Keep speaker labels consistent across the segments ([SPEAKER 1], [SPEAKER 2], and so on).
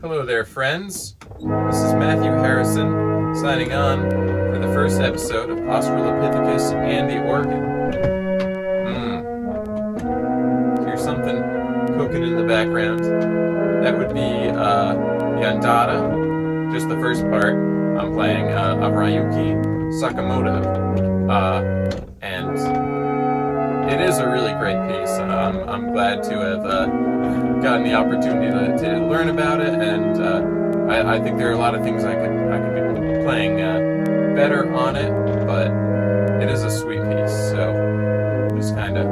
[SPEAKER 1] Hello there, friends. This is Matthew Harrison signing on for the first episode of Lopithecus and the organ. Here's something cooking in the background. That would be the Andata, just the first part. I'm playing a Ryuichi Sakamoto, and it is a really great piece. I'm glad to have gotten the opportunity to learn about it, and I think there are a lot of things I could be playing better on it, but it is a sweet piece, so just kind of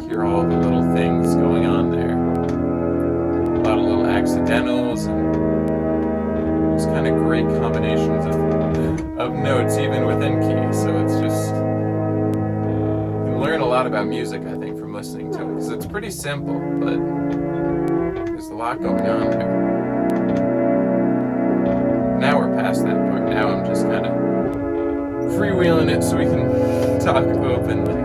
[SPEAKER 1] hear all the little things going on there. A lot of little accidentals and just kind of great combinations of notes even within key, so it's just learn a lot about music, I think, from listening to it, because it's pretty simple, but there's a lot going on there. Now we're past that part. Now I'm just kind of freewheeling it so we can talk openly.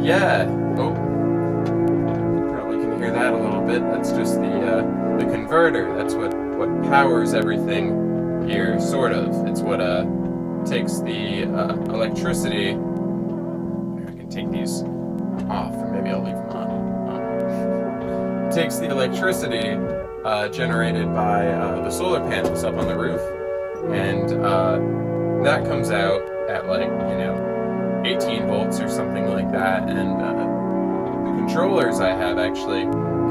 [SPEAKER 1] Yeah. Oh, probably can hear that a little bit. That's just the converter. That's what powers everything here, sort of. It's what takes the electricity. Take these off, or maybe I'll leave them on. Takes the electricity generated by the solar panels up on the roof, and that comes out at 18 volts or something like that, and the controllers I have actually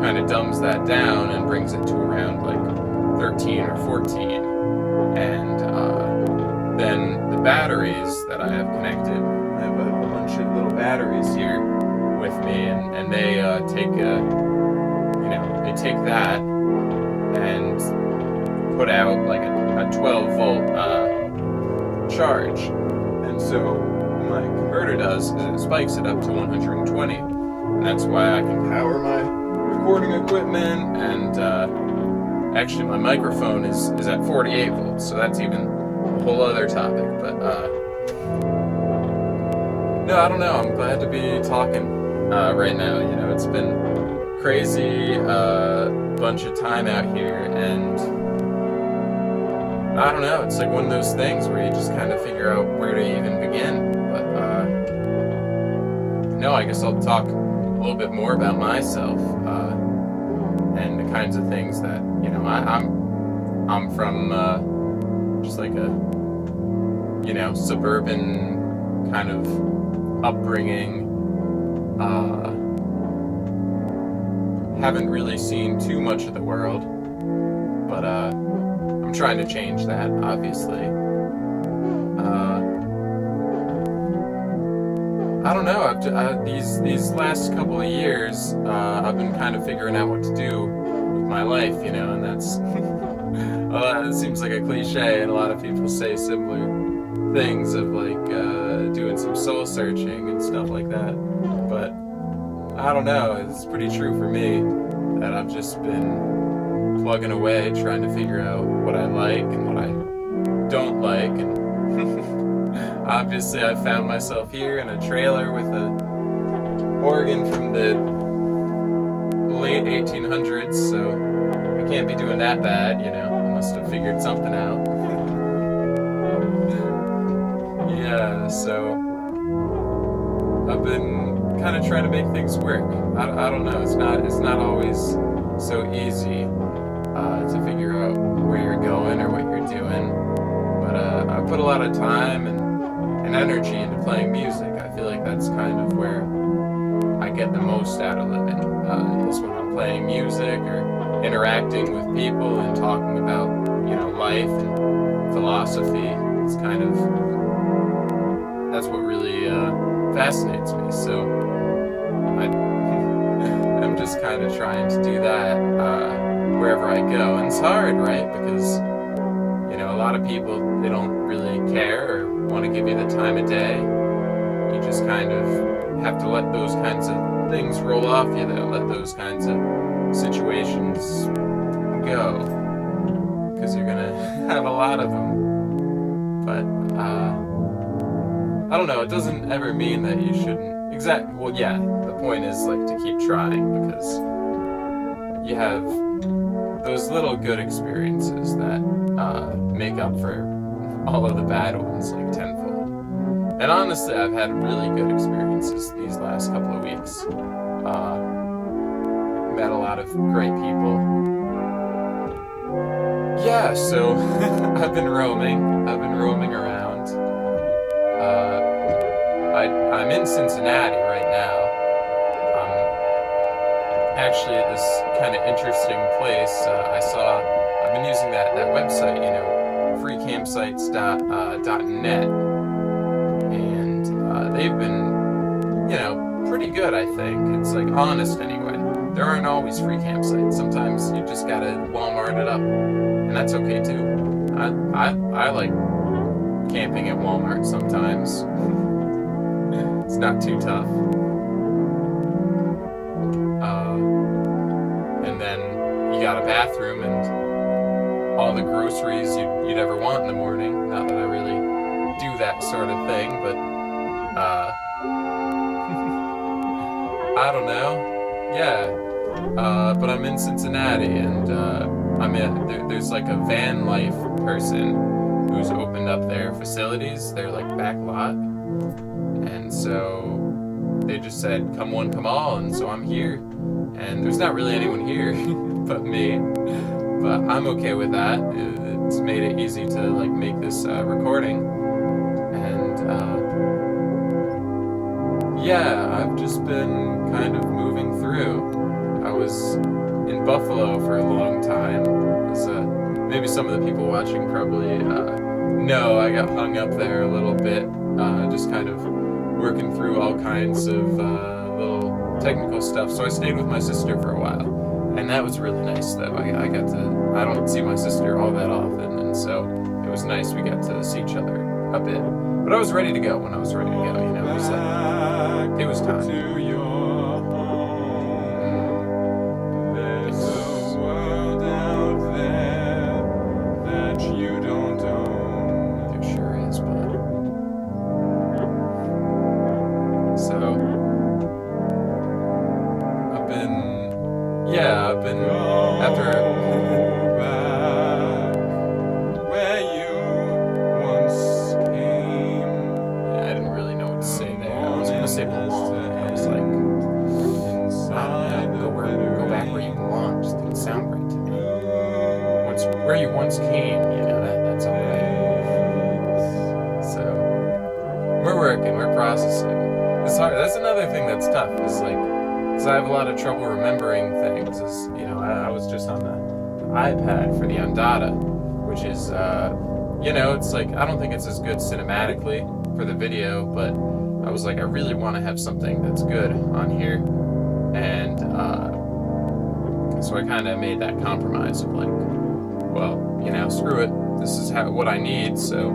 [SPEAKER 1] kind of dumbs that down and brings it to around 13 or 14, and then the batteries that I have connected, I have a bunch of little batteries here with me, and they take that and put out a 12 volt charge, and so what my converter does is it spikes it up to 120, and that's why I can power my recording equipment, and actually my microphone is at 48 volts, so that's even a whole other topic, but no, I don't know. I'm glad to be talking right now. It's been crazy bunch of time out here, and I don't know. It's like one of those things where you just kind of figure out where to even begin. But no, I guess I'll talk a little bit more about myself and the kinds of things that I'm from just like a suburban kind of upbringing. Haven't really seen too much of the world, but I'm trying to change that, obviously. I don't know. These last couple of years, I've been kind of figuring out what to do with my life, and that's it seems like a cliche, and a lot of people say similar things of doing some soul searching and stuff like that, but I don't know, it's pretty true for me that I've just been plugging away trying to figure out what I like and what I don't like, and obviously I found myself here in a trailer with a organ from the late 1800s, so I can't be doing that bad, I must have figured something out. Yeah, so I've been kind of trying to make things work. I don't know. It's not always so easy to figure out where you're going or what you're doing. But I put a lot of time and energy into playing music. I feel like that's kind of where I get the most out of living. Is when I'm playing music or interacting with people and talking about life and philosophy. It's kind of that's what really fascinates me. So I'm just kind of trying to do that wherever I go, and it's hard, right? Because a lot of people, they don't really care or want to give you the time of day. You just kind of have to let those kinds of things roll off you, let those kinds of situations go, because you're gonna have a lot of them. But I don't know, it doesn't ever mean that you shouldn't. Well, yeah, the point is to keep trying, because you have those little good experiences that make up for all of the bad ones, like tenfold. And honestly, I've had really good experiences these last couple of weeks. Met a lot of great people. Yeah, so I've been roaming around. I'm in Cincinnati right now. Actually at this kind of interesting place. I've been using that website, freecampsites.net, and they've been, pretty good, I think. It's like honest anyway. There aren't always free campsites. Sometimes you just gotta Walmart it up, and that's okay too. I like camping at Walmart sometimes. It's not too tough. And then you got a bathroom and all the groceries you'd ever want in the morning. Not that I really do that sort of thing, but I don't know. Yeah. But I'm in Cincinnati, and there's like a van life person who's opened up their facilities, their like back lot, and so they just said, come one, come all, and so I'm here, and there's not really anyone here but me, but I'm okay with that. It's made it easy to like make this recording, and yeah, I've just been kind of moving through. I was in Buffalo for a long time. Maybe some of the people watching probably know I got hung up there a little bit, just kind of working through all kinds of little technical stuff. So I stayed with my sister for a while, and that was really nice though. I don't see my sister all that often, and so it was nice we got to see each other a bit. But I was ready to go when I was ready to go, it was like, it was time. I've been after where you once came. Yeah, I didn't really know what to say there. I was gonna say belong. I was like, go back where you belong. Just didn't sound right to me. Where you once came, that's all right. So we're working, we're processing. It's hard. That's another thing that's tough. Is like. Because I have a lot of trouble remembering things. I was just on the iPad for the Andata, which is, it's like, I don't think it's as good cinematically for the video, but I was like, I really want to have something that's good on here, and so I kind of made that compromise of like, well, screw it, this is what I need, so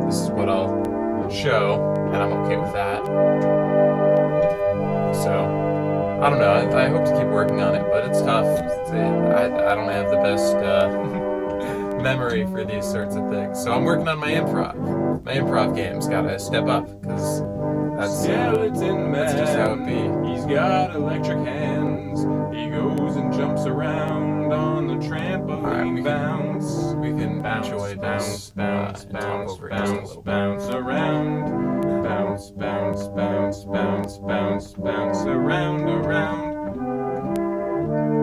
[SPEAKER 1] this is what I'll show, and I'm okay with that. So I don't know, I hope to keep working on it, but it's tough. I don't have the best memory for these sorts of things. So I'm working on my improv. My improv game's gotta step up, because that's just how it be. He's got electric hands. He goes and jumps around on the trampoline. Right, we can enjoy this. Bounce around. Bounce around.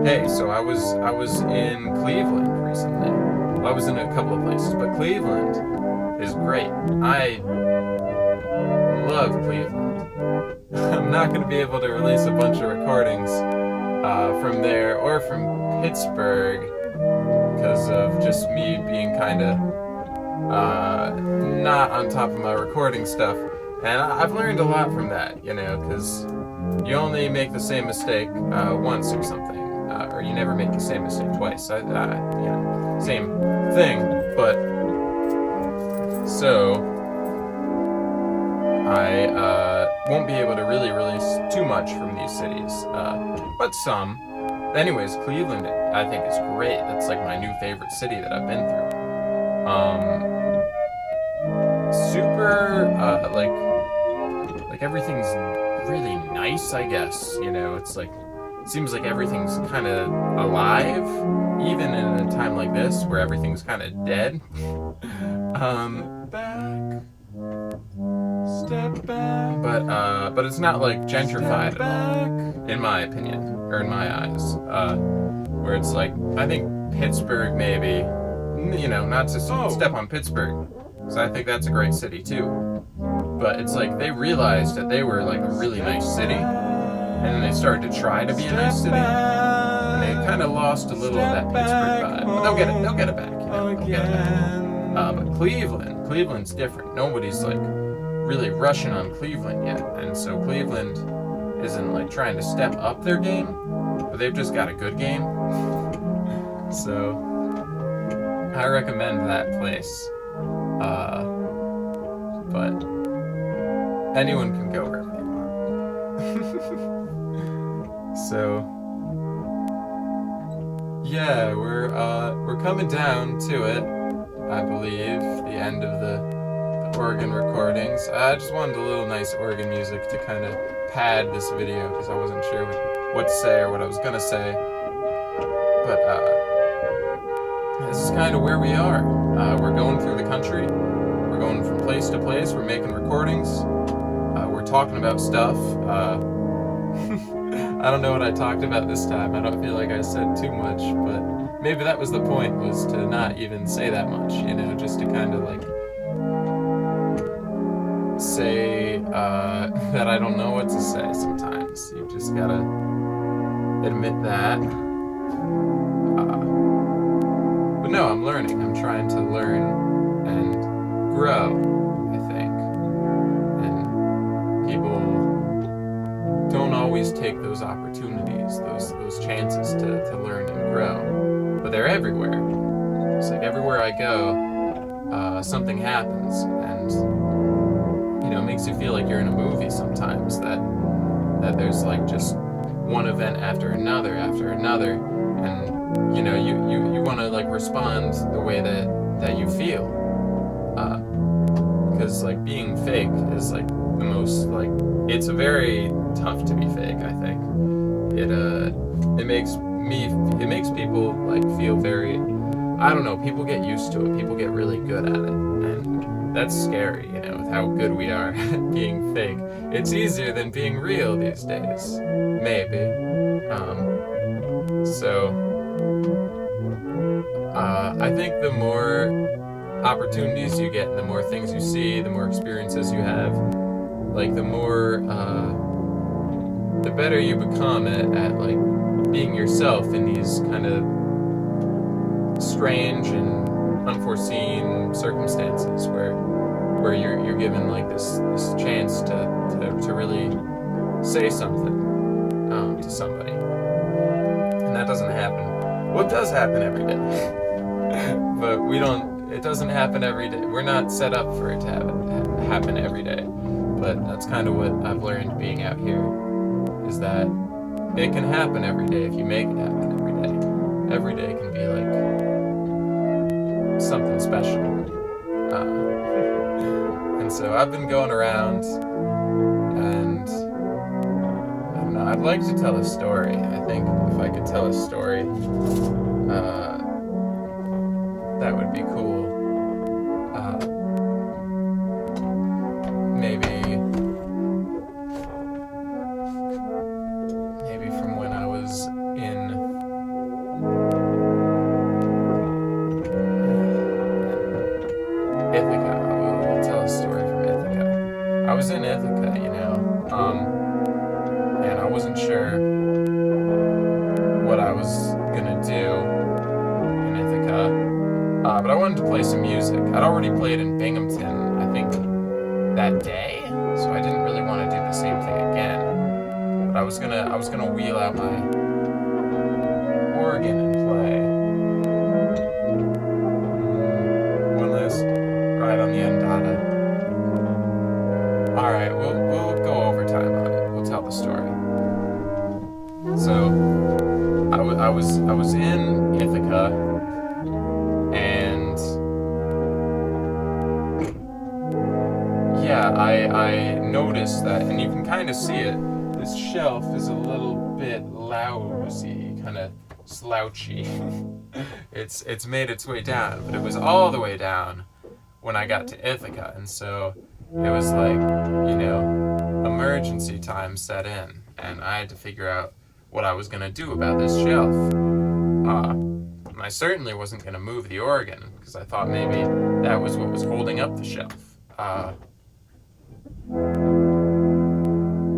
[SPEAKER 1] Hey, so I was in Cleveland recently. Well, I was in a couple of places, but Cleveland is great. I love Cleveland. I'm not going to be able to release a bunch of recordings from there or from Pittsburgh because of just me being kind of not on top of my recording stuff. And I've learned a lot from that, because you only make the same mistake once or something, or you never make the same mistake twice. Same thing. But so I won't be able to really release too much from these cities, but some. Anyways, Cleveland, I think is great. That's like my new favorite city that I've been through. Super, like everything's really nice, I guess, it's like seems like everything's kind of alive, even in a time like this where everything's kind of dead. Back, step back. But it's not like gentrified at all, in my opinion, or in my eyes. Where it's like, I think Pittsburgh maybe, not to step on Pittsburgh, because I think that's a great city too. But it's like they realized that they were like a really nice city, and then they started to try to be a nice city, and they kind of lost a little of that Pittsburgh vibe. But they'll get it back, they'll get it back. But Cleveland's different. Nobody's like really rushing on Cleveland yet, and so Cleveland isn't like trying to step up their game, but they've just got a good game. So I recommend that place. But anyone can go wherever they want. So yeah, we're coming down to it, I believe, the end of the organ recordings. I just wanted a little nice organ music to kind of pad this video because I wasn't sure what to say or what I was gonna say. But this is kind of where we are. We're going through the country. We're going from place to place. We're making recordings. We're talking about stuff. I don't know what I talked about this time. I don't feel like I said too much, but maybe that was the point, was to not even say that much, just to kind of like say that I don't know what to say sometimes. You just gotta admit that. But no, I'm learning. I'm trying to learn and grow, I think. And people don't always take those opportunities, those chances to learn and grow. But they're everywhere. It's like everywhere I go, something happens, and it makes you feel like you're in a movie sometimes, that there's like just one event after another, and you want to like respond the way that you feel, because like being fake is like the most, like, it's a very tough to be fake. I think it makes people like feel very, I don't know, people get used to it, people get really good at it, and that's scary, with how good we are at being fake. It's easier than being real these days, maybe. I think the more opportunities you get, the more things you see, the more experiences you have, like the more, the better you become at like being yourself in these kind of strange and unforeseen circumstances where you're given like this chance to really say something to somebody, and that doesn't happen. Well, it does happen every day, but it doesn't happen every day. We're not set up for it to happen every day. But that's kind of what I've learned being out here, is that it can happen every day if you make it happen every day. Every day can be like something special. And so I've been going around, and I don't know, I'd like to tell a story. I think if I could tell a story, that would be cool. Maybe from when I was in Ithaca. We'll tell a story from Ithaca. I was in Ithaca, and I wasn't sure what I was gonna do in Ithaca, but I wanted to play some music. I'd already played in Binghamton, I think, that day, so I didn't really want to do the same thing again. But I was gonna wheel out my organ and play one last ride on the Andata. All right, we'll go overtime on it. We'll tell the story. So I was in Ithaca, and yeah, I noticed that, and you can kind of see it this shelf is a little bit lousy, kind of slouchy. It's made its way down, but it was all the way down when I got to Ithaca, and so it was like, emergency time set in, and I had to figure out what I was gonna do about this shelf. And I certainly wasn't gonna move the organ because I thought maybe that was what was holding up the shelf.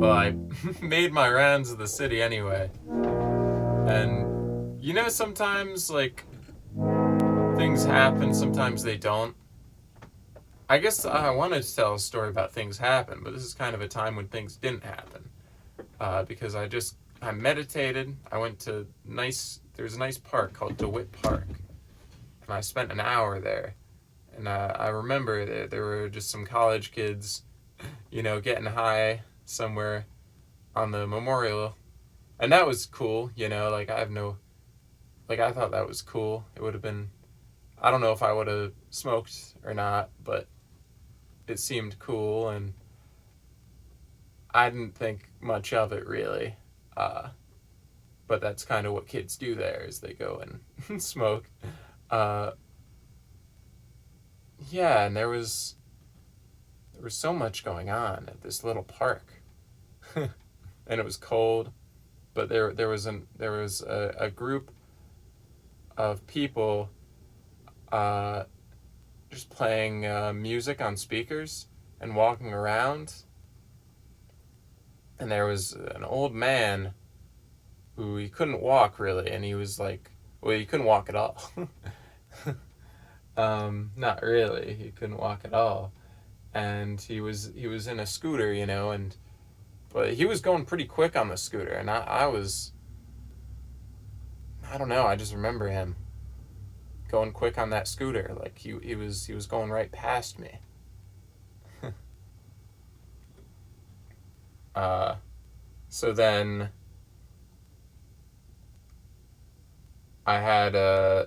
[SPEAKER 1] Well, I made my rounds of the city anyway, and sometimes like things happen, sometimes they don't. I guess I wanted to tell a story about things happen, but this is kind of a time when things didn't happen. Because I meditated. I went to there's a nice park called DeWitt Park. And I spent an hour there. And I remember there were just some college kids, getting high somewhere on the memorial. And that was cool, I thought that was cool. It would have been, I don't know if I would have smoked or not, but it seemed cool, and I didn't think much of it really. But that's kind of what kids do there, is they go and smoke. Yeah, and there was so much going on at this little park. And it was cold, but there was a group of people just playing music on speakers and walking around. And there was an old man who he couldn't walk really, and he was like, well, he couldn't walk at all. Not really, he couldn't walk at all. And he was in a scooter, but he was going pretty quick on the scooter, and I don't know, I just remember him going quick on that scooter, like he was going right past me. So then I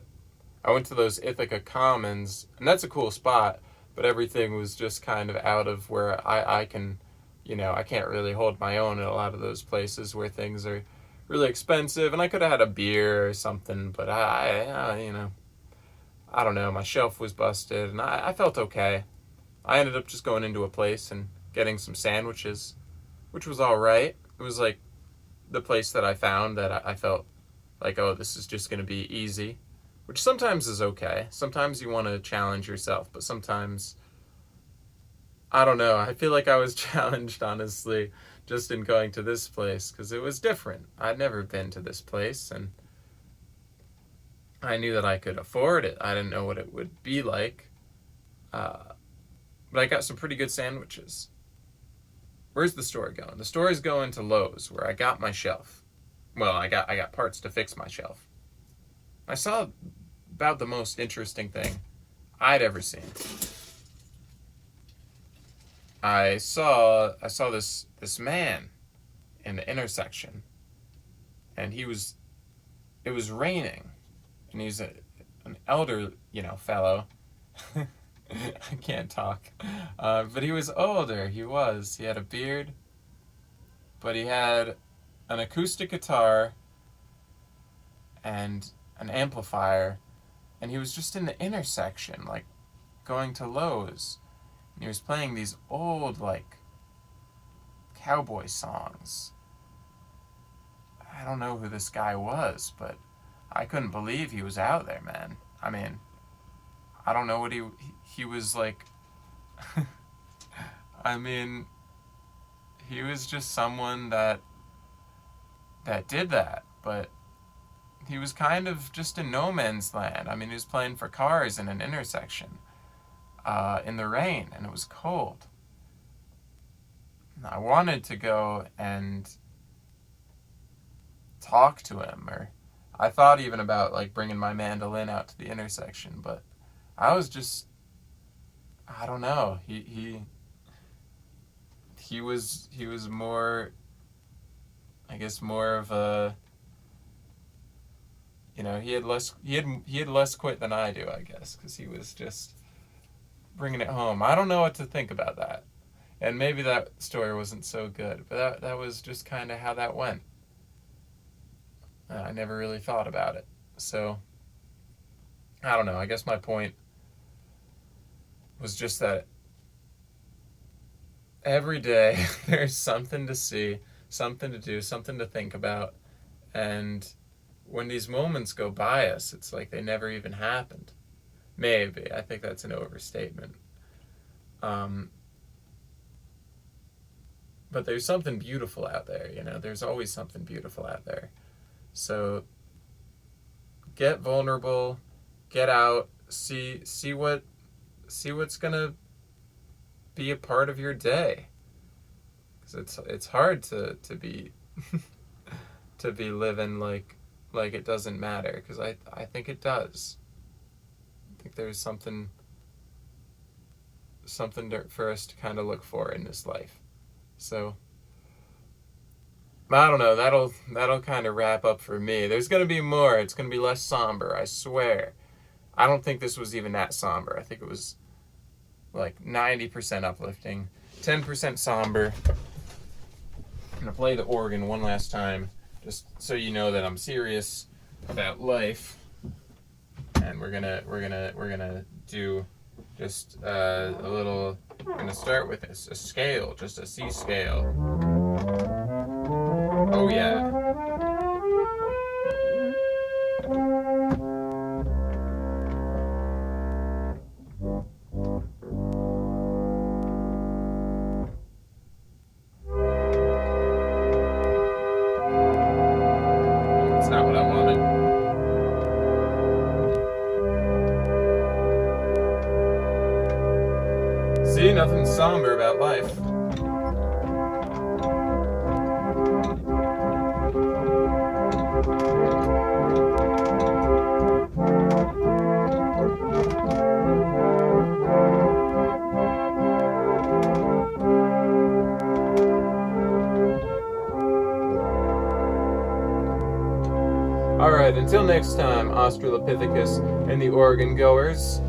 [SPEAKER 1] went to those Ithaca Commons, and that's a cool spot, but everything was just kind of out of where I can, I can't really hold my own in a lot of those places where things are really expensive, and I could have had a beer or something, but I don't know, my shelf was busted, and I felt okay. I ended up just going into a place and getting some sandwiches, which was all right. It was like the place that I found that I felt like, oh, this is just going to be easy, which sometimes is okay. Sometimes you want to challenge yourself, but sometimes, I don't know, I feel like I was challenged, honestly, just in going to this place, because it was different. I'd never been to this place, and I knew that I could afford it. I didn't know what it would be like, but I got some pretty good sandwiches. Where's the story going? The story's going to Lowe's, where I got my shelf. Well, I got parts to fix my shelf. I saw about the most interesting thing I'd ever seen. I saw this man in the intersection, and it was raining, and he's an elder, fellow. I can't talk. But he was older. He had a beard, but he had an acoustic guitar and an amplifier, and he was just in the intersection, like going to Lowe's, and he was playing these old, like, cowboy songs. I don't know who this guy was, but I couldn't believe he was out there, man. I mean, I don't know what he was like. I mean, he was just someone that did that, but he was kind of just in no man's land. I mean, he was playing for cars in an intersection in the rain, and it was cold. I wanted to go and talk to him, or I thought even about like bringing my mandolin out to the intersection, but I was just, I don't know. He was more, I guess, more of a, he had less quit than I do, I guess, because he was just bringing it home. I don't know what to think about that. And maybe that story wasn't so good, but that was just kind of how that went. I never really thought about it. So, I don't know. I guess my point was just that every day there's something to see, something to do, something to think about. And when these moments go by us, it's like they never even happened. Maybe. I think that's an overstatement. But there's something beautiful out there, you know? There's always something beautiful out there. So get vulnerable, get out, see what's gonna be a part of your day. Because it's hard to be to be living like it doesn't matter. Because I think it does. I think there's something for us to kind of look for in this life. So I don't know. That'll kind of wrap up for me. There's gonna be more. It's gonna be less somber. I swear. I don't think this was even that somber. I think it was like 90% uplifting, 10% somber. I'm gonna play the organ one last time, just so you know that I'm serious about life. And we're gonna do just a little. We're gonna start with a scale, just a C scale. Oh yeah. That's not what I wanted. See, nothing somber about life. Alright, until next time, Australopithecus and the organ goers.